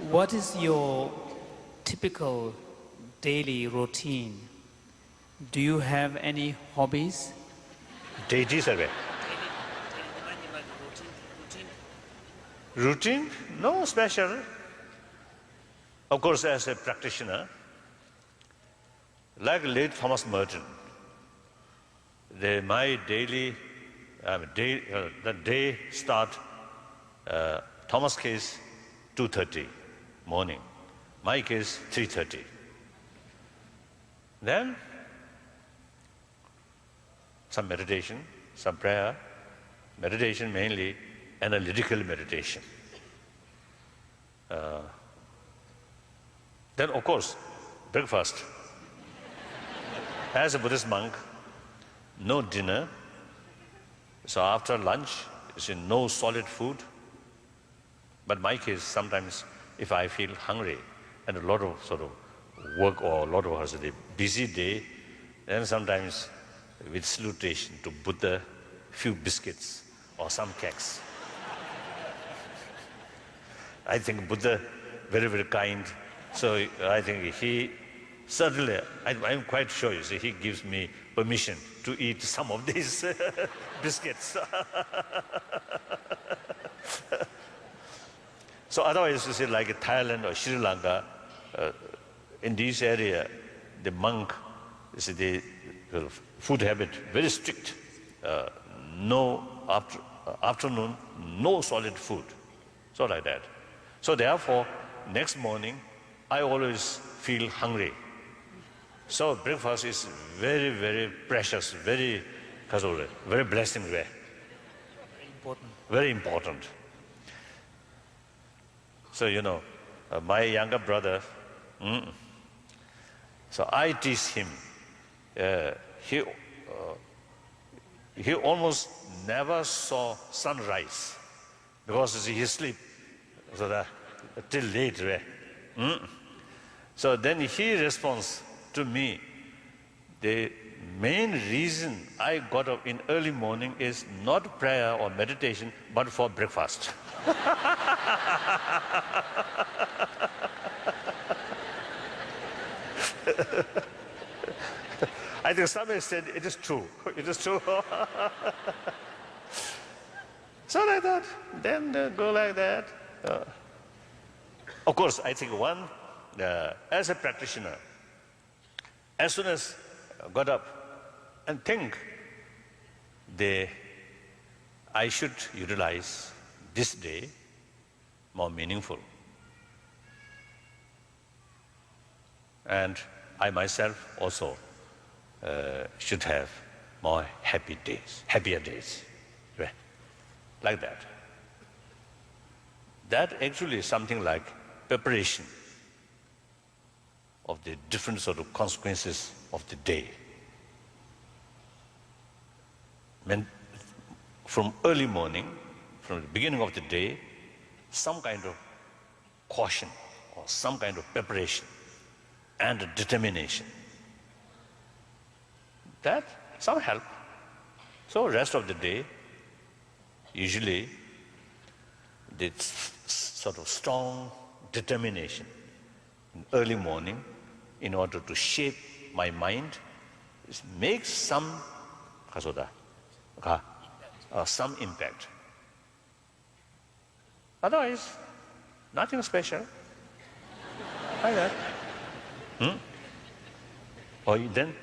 What is your typical daily routine? Do you have any hobbies? Deity survey. Routine? No special. Of course, as a practitioner, like late Thomas Merton, my daily, the day start, Thomas case 2:30 morning, my case 3:30. Then some meditation, some prayer, meditation mainly analytical meditation. Then of course, breakfast. As a Buddhist monk, no dinner. So after lunch, no solid food. But my case, sometimes if I feel hungry and a lot of sort of work or a lot of busy day, then sometimes with salutation to Buddha, few biscuits or some cakes. I think Buddha very, very kind. So I think he certainly, I'm quite sure, he gives me permission to eat some of these biscuits. So otherwise, like Thailand or Sri Lanka, in this area, the monk, the food habit, very strict. No afternoon, no solid food. So like that. So therefore, next morning, I always feel hungry. So breakfast is very, very precious, very blessing way. Very important. Very important. So my younger brother, so I teach him. He almost never saw sunrise because he sleep till late. So then he responds to me, the main reason I got up in early morning is not prayer or meditation, but for breakfast. I think somebody said it is true. It is true. So like that, then go like that. Of course, I think one, as a practitioner, as soon as I got up and think, I should utilize this day more meaningful. And I myself also should have more happier days, right? Like that. That actually is something like preparation of the different sort of consequences of the day. From early morning, from the beginning of the day, some kind of caution or some kind of preparation and determination. That some help. So rest of the day, usually this sort of strong determination in early morning in order to shape my mind, make some impact. Otherwise, nothing special. Like that. Or then?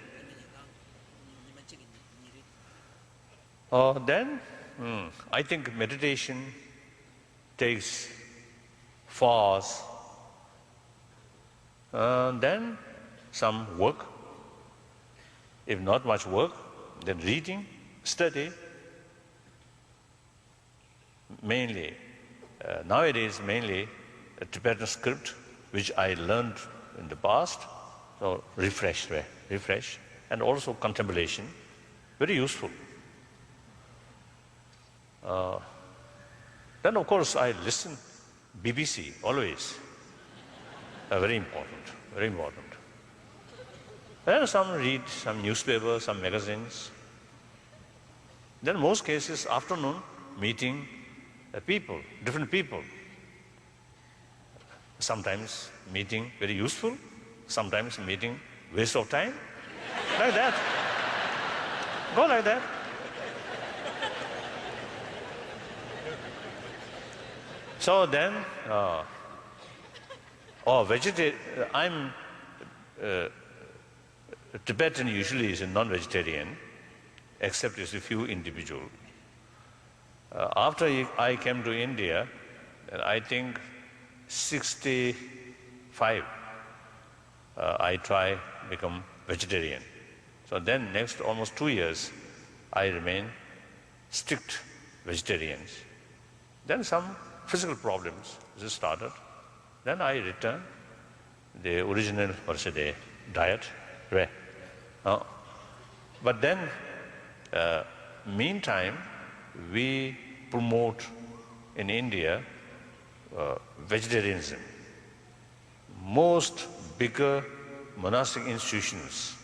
Then, I think meditation takes 4 hours. Then some work. If not much work, then reading, study. Mainly, nowadays mainly a Tibetan script, which I learned in the past. So refresh, and also contemplation, very useful. Then of course I listen BBC always. Very important, very important. Then some read some newspapers, some magazines. Then most cases afternoon meeting people, different people. Sometimes meeting very useful, sometimes meeting waste of time, like that. Go like that. So then, I'm Tibetan usually is a non-vegetarian, except as a few individual. After I came to India, I think 65, I try become vegetarian. So then next almost 2 years, I remain strict vegetarians. Then some physical problems just started. Then I returned the original, the diet. Right. But then, meantime, we promote in India vegetarianism. Most bigger monastic institutions,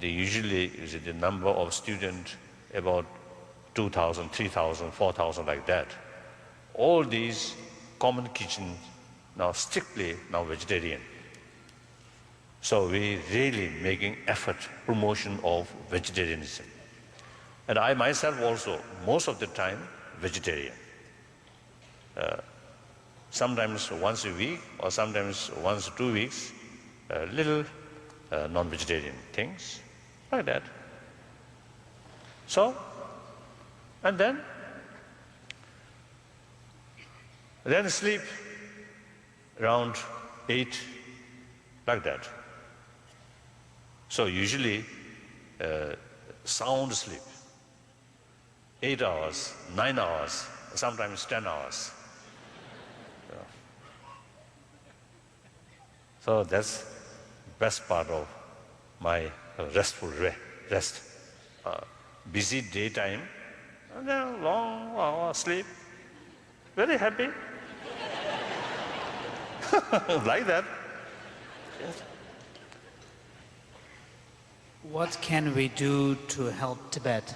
they usually is the number of students about 2,000, 3,000, 4,000 like that. All these common kitchens now strictly now vegetarian. So we really making effort promotion of vegetarianism. And I myself also, most of the time, vegetarian. Sometimes once a week or sometimes once 2 weeks, little non-vegetarian things, like that. So, and then sleep around 8, like that. So usually sound sleep, 8 hours, 9 hours, sometimes 10 hours. So that's best part of my restful rest. Busy daytime, and then long hour sleep, very happy. Like that. Yes. What can we do to help Tibet?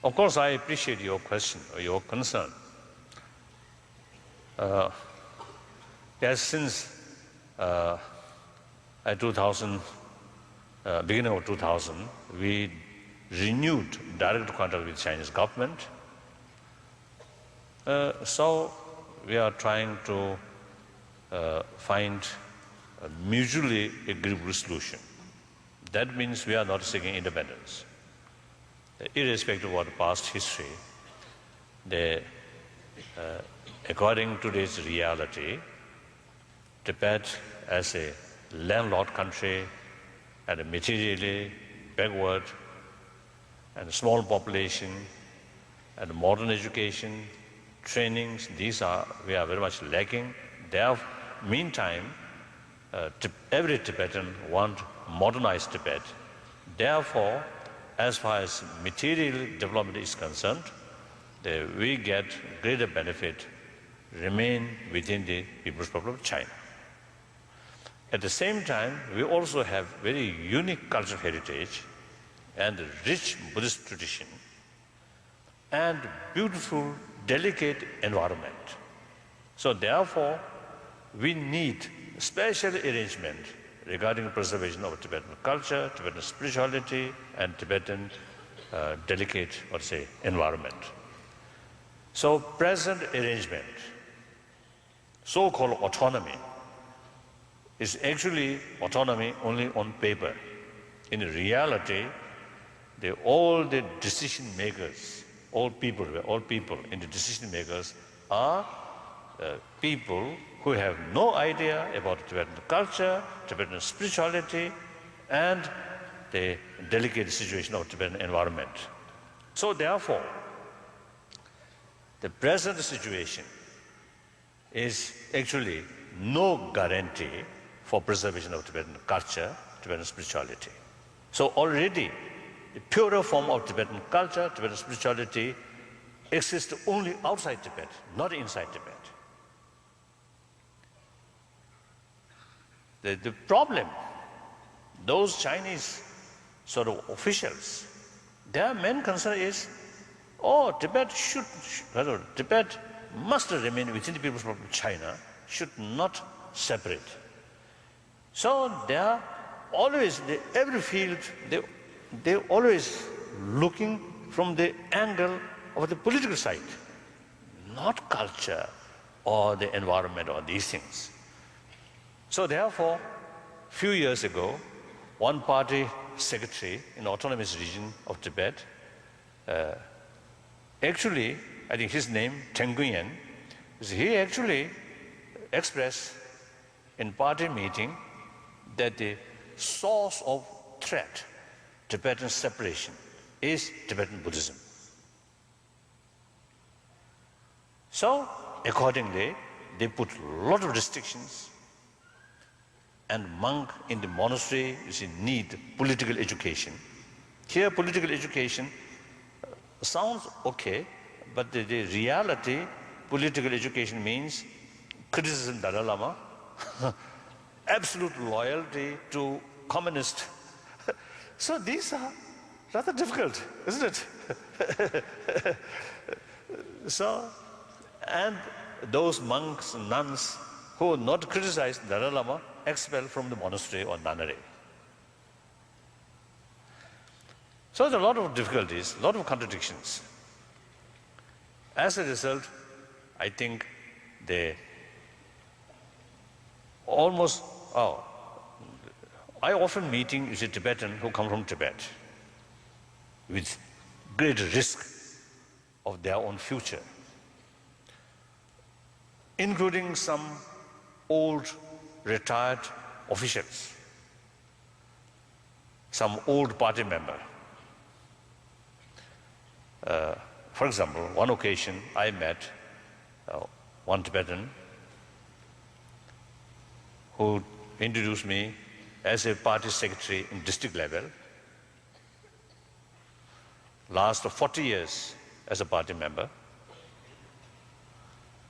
Of course, I appreciate your question or your concern. Yes, since 2000, beginning of 2000, we renewed direct contact with Chinese government. So we are trying to find a mutually agreeable solution. That means we are not seeking independence. Irrespective of the past history, according to this reality, Tibet as a landlocked country and a materially backward and a small population and modern education, trainings, we are very much lacking. Meantime, every Tibetan wants modernized Tibet. Therefore, as far as material development is concerned, we get greater benefit, remain within the People's Republic of China. At the same time, we also have very unique cultural heritage and rich Buddhist tradition and beautiful, delicate environment. So therefore, we need special arrangement regarding preservation of Tibetan culture, Tibetan spirituality, and Tibetan delicate, environment. So present arrangement, so-called autonomy, is actually autonomy only on paper. In reality, all the decision makers, all people in the decision makers are people who have no idea about Tibetan culture, Tibetan spirituality, and the delicate situation of Tibetan environment. So therefore, the present situation is actually no guarantee for preservation of Tibetan culture, Tibetan spirituality. So already, the purer form of Tibetan culture, Tibetan spirituality exists only outside Tibet, not inside Tibet. The problem, those Chinese sort of officials, their main concern is oh, Tibet must remain within the People's Republic of China, should not separate. So they are always, every field, they always looking from the angle of the political side, not culture or the environment or these things. So therefore, few years ago, one party secretary in the autonomous region of Tibet, actually, I think his name, Teng Guyen, he actually expressed in party meeting that the source of threat, Tibetan separation, is Tibetan Buddhism. So, accordingly, they put a lot of restrictions, and monk in the monastery need political education. Here, political education sounds okay, but the reality, political education means criticism Dalai Lama, absolute loyalty to communist. So these are rather difficult, isn't it? So, and those monks and nuns who not criticize Dalai Lama, expelled from the monastery or nunnery. So there are a lot of difficulties, a lot of contradictions. As a result, I think they almost, I often meeting with a Tibetan who come from Tibet with great risk of their own future, including some old retired officials, some old party member. For example, one occasion I met one Tibetan who introduced me as a party secretary in district level, last 40 years as a party member.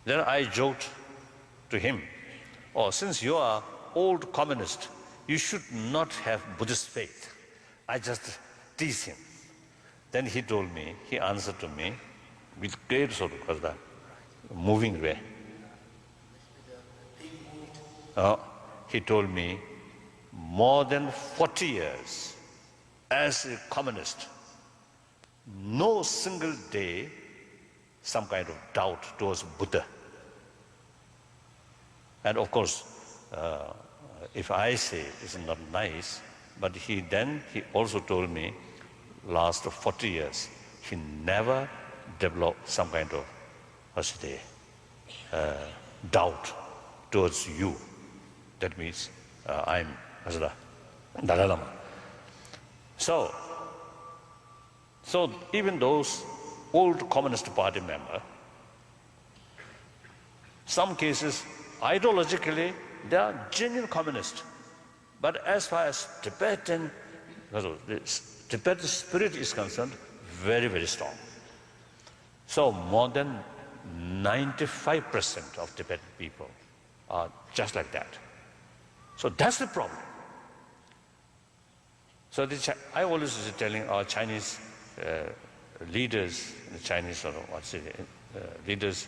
Then I joked to him, oh, since you are old communist, you should not have Buddhist faith. I just teased him. Then he told me, he answered to me with great sort of moving way. He told me, more than 40 years as a communist, no single day some kind of doubt towards Buddha. And of course, if I say it's not nice, but he also told me, last 40 years, he never developed some kind of, doubt towards you. That means I'm Dalai Lama. So even those old Communist Party members, some cases, ideologically, they are genuine communist. But as far as Tibetan spirit is concerned, very, very strong. So more than 95% of Tibetan people are just like that. So that's the problem. So I always is telling our Chinese leaders, the Chinese leaders,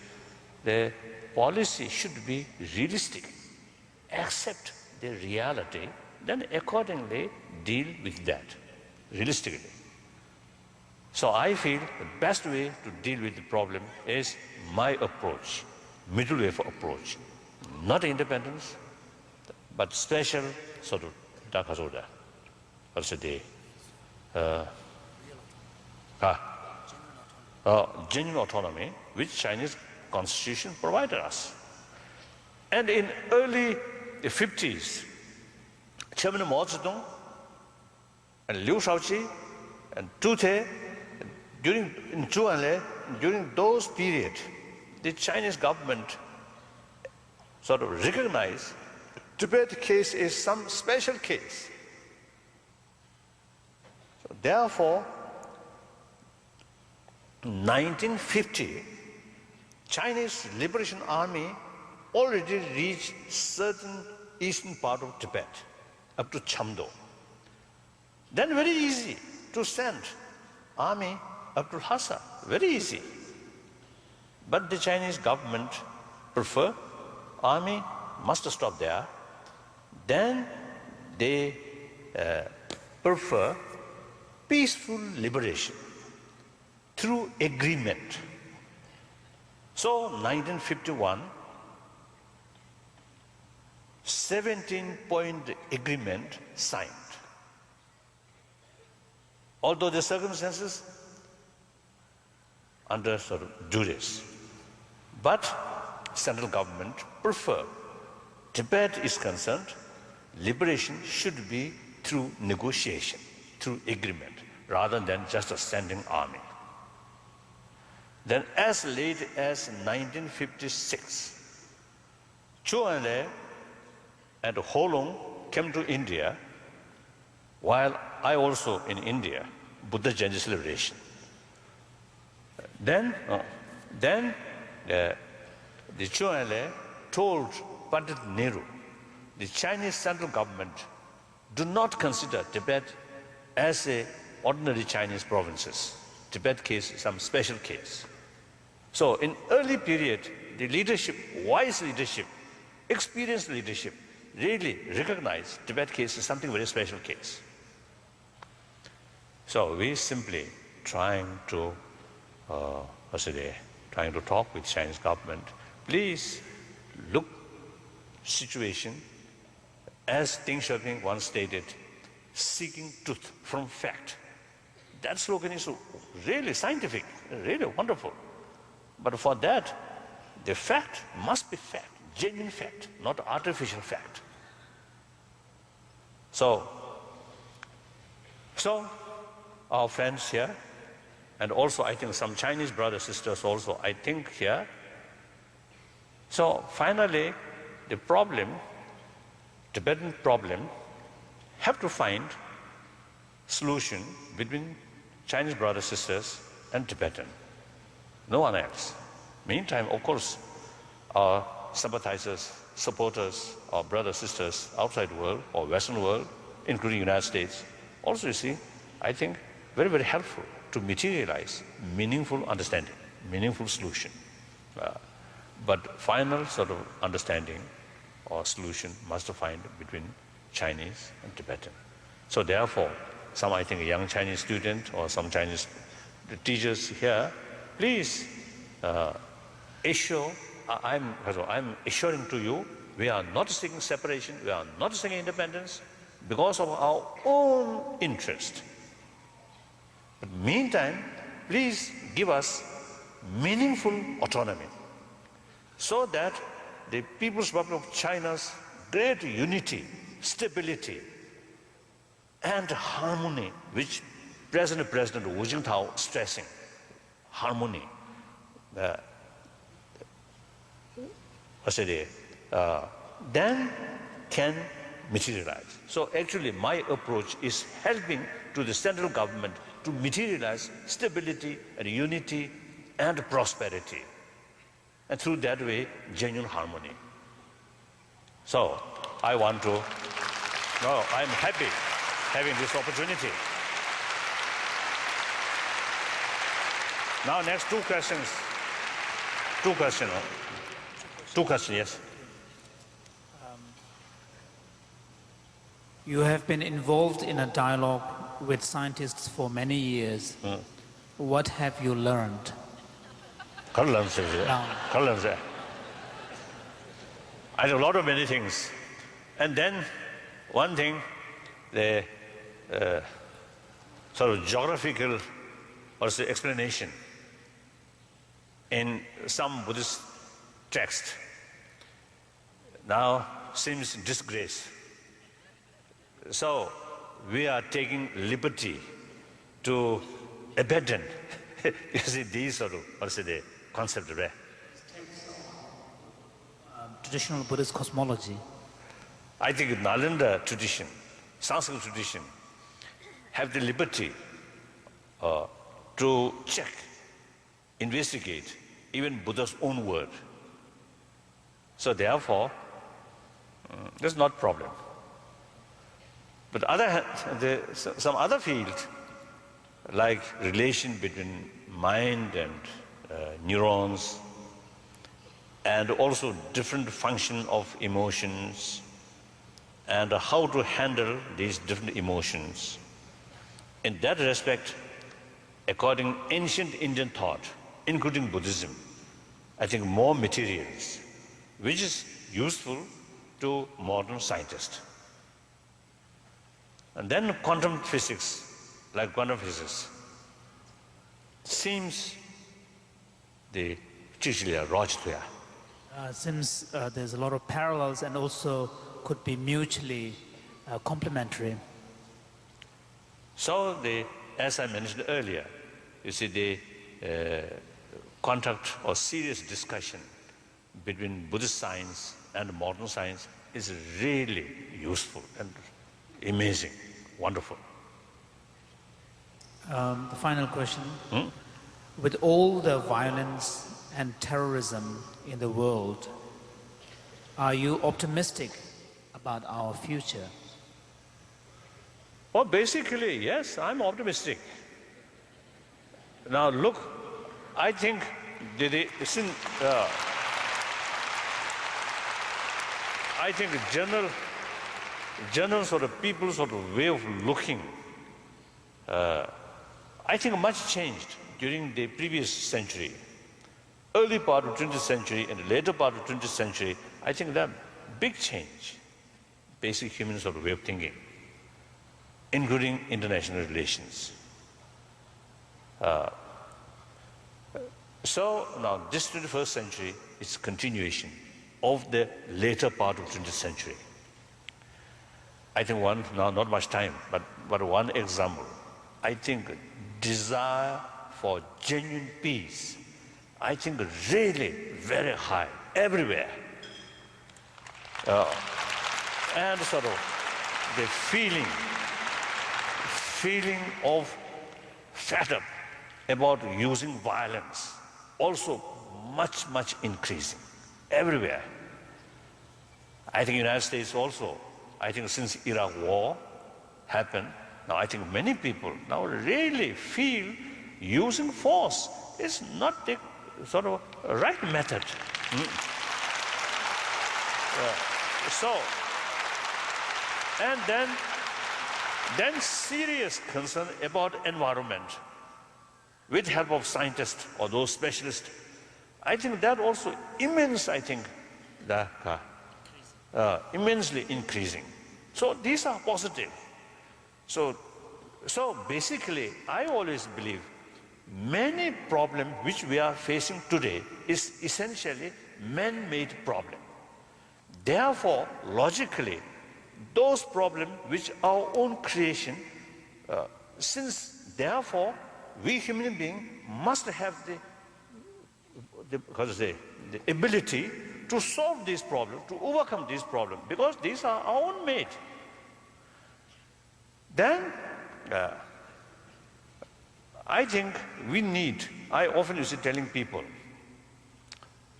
their policy should be realistic, accept the reality, then accordingly deal with that realistically. So I feel the best way to deal with the problem is my approach, middle way for approach, not independence, but special sort of dakasoda, genuine autonomy which Chinese constitution provided us. And in early 50s, Chairman Mao Zedong and Liu Shaoqi and Tu Te, during those periods, the Chinese government sort of recognized Tibet case is some special case. So therefore, in 1950, Chinese Liberation Army already reached certain eastern part of Tibet, up to Chamdo. Then very easy to send army Abdul Hassa, very easy. But the Chinese government prefer army must stop there. Then they prefer peaceful liberation through agreement. So 1951, 17-point agreement signed. Although the circumstances under sort of duress, but central government prefer, Tibet is concerned, liberation should be through negotiation, through agreement, rather than just a standing army. Then as late as 1956, Zhou Enlai and Ho Long came to India, while I also in India, Buddha Jayanti celebration. Then the Zhou Enlai told Pandit Nehru, the Chinese central government do not consider Tibet as a ordinary Chinese provinces. Tibet case is some special case. So in early period, the leadership, wise leadership, experienced leadership, really recognized Tibet case is something very special case. So we simply trying to talk with Chinese government. Please look situation as Deng Xiaoping once stated, seeking truth from fact. That slogan is really scientific, really wonderful. But for that, the fact must be fact, genuine fact, not artificial fact. So our friends here, and also I think some Chinese brothers, sisters also, I think here. So finally, the problem, Tibetan problem, have to find solution between Chinese brothers, sisters, and Tibetan. No one else. Meantime, of course, our sympathizers, supporters, our brothers, sisters outside the world or Western world, including United States, also you see, I think very, very helpful to materialize meaningful understanding, meaningful solution. But final sort of understanding or solution must find between Chinese and Tibetan. So therefore, some I think a young Chinese student or some Chinese teachers here, please assure, I'm assuring to you, we are not seeking separation, we are not seeking independence because of our own interest. But meantime, please give us meaningful autonomy so that the People's Republic of China's great unity, stability, and harmony, which President Wu Jintao stressing, harmony, then can materialize. So actually my approach is helping to the central government to materialize stability and unity and prosperity. And through that way, genuine harmony. So I want to, I'm happy having this opportunity. Now next two questions. Two questions, yes. You have been involved in a dialogue with scientists for many years. What have you learned? I learned a lot of many things. And then one thing, the sort of geographical also explanation in some Buddhist text now seems disgrace. So we are taking liberty to abandon you see these sort of the concept, right? Traditional Buddhist cosmology. I think Nalanda tradition, Sanskrit tradition, have the liberty to check, investigate even Buddha's own word. So therefore, there's not problem. But other hand, some other field, like relation between mind and neurons, and also different function of emotions, and how to handle these different emotions. In that respect, according to ancient Indian thought, including Buddhism, I think more materials, which is useful to modern scientists. And then quantum physics, like quantum physics, seems the Since there's a lot of parallels and also could be mutually complementary. So as I mentioned earlier, you see the contact or serious discussion between Buddhist science and modern science is really useful and amazing, wonderful. The final question. With all the violence and terrorism in the world, are you optimistic about our future? Well, basically, yes, I'm optimistic. Now look, I think I think general sort of people sort of way of looking, I think much changed during the previous century. Early part of 20th century and the later part of 20th century, I think that big change, basic human sort of way of thinking, including international relations. So now this 21st century is continuation of the later part of 20th century. I think now not much time, but one example. I think desire for genuine peace, I think really very high everywhere. And sort of the feeling of fed up about using violence, also much increasing everywhere. I think United States also, I think since Iraq war happened, now I think many people now really feel using force is not the sort of right method. So, and then serious concern about environment with help of scientists or those specialists. I think that also immense, I think, immensely increasing. So these are positive. So basically, I always believe many problems which we are facing today is essentially man-made problem. Therefore, logically, those problems which our own creation, since therefore we human beings must have the ability to solve these problems, to overcome these problems, because these are our own made. Then I think we need, I often used to telling people,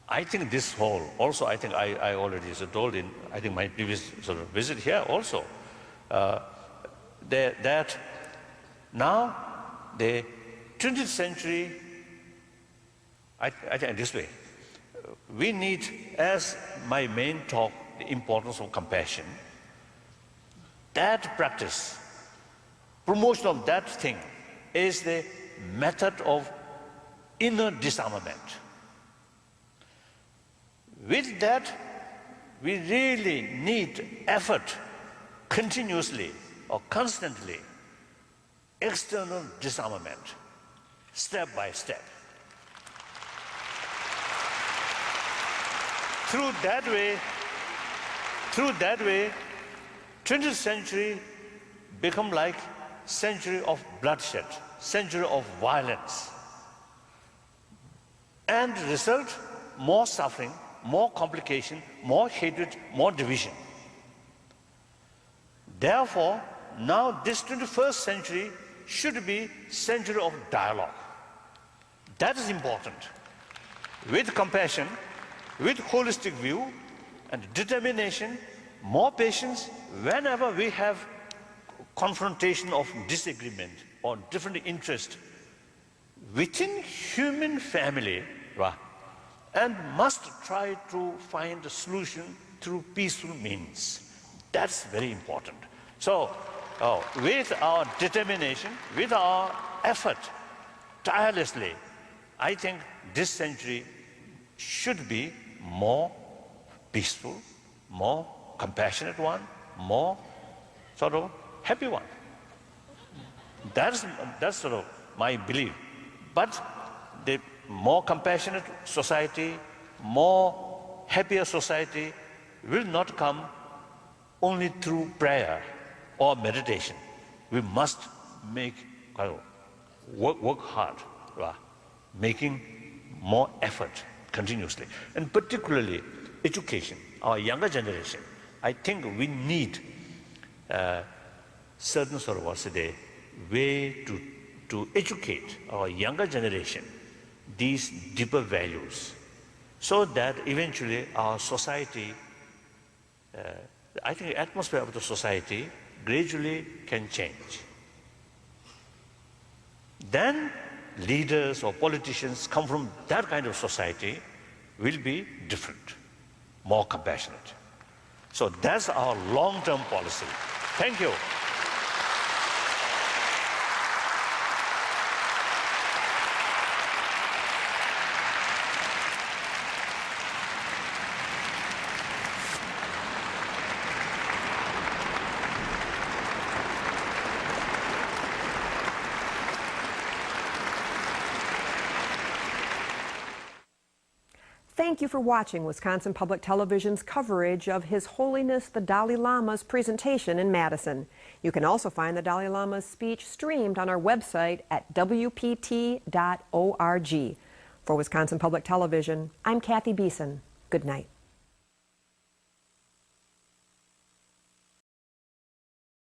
I think this whole, also I think I already told in, I think my previous sort of visit here also, that now the 20th century, I think this way, we need, as my main talk, the importance of compassion, that practice, promotion of that thing is the method of inner disarmament. With that, we really need effort continuously or constantly, external disarmament, step by step. Through that way, 20th century become like century of bloodshed, century of violence, and result more suffering, more complication, more hatred, more division. Therefore, now this 21st century should be century of dialogue. That is important. With compassion, with holistic view and determination, more patience whenever we have confrontation of disagreement, or different interests within human family, right, and must try to find a solution through peaceful means. That's very important. So, with our determination, with our effort, tirelessly, I think this century should be more peaceful, more compassionate one, more sort of happy one. That's sort of my belief. But the more compassionate society, more happier society will not come only through prayer or meditation. We must make work hard, right? Making more effort continuously, and particularly education. Our younger generation, I think we need certain sort of what's the way to educate our younger generation these deeper values, so that eventually our society, I think the atmosphere of the society gradually can change. Then leaders or politicians come from that kind of society will be different, more compassionate. So that's our long-term policy. Thank you. Thank you for watching Wisconsin Public Television's coverage of His Holiness the Dalai Lama's presentation in Madison. You can also find the Dalai Lama's speech streamed on our website at wpt.org. For Wisconsin Public Television, I'm Kathy Beeson. Good night.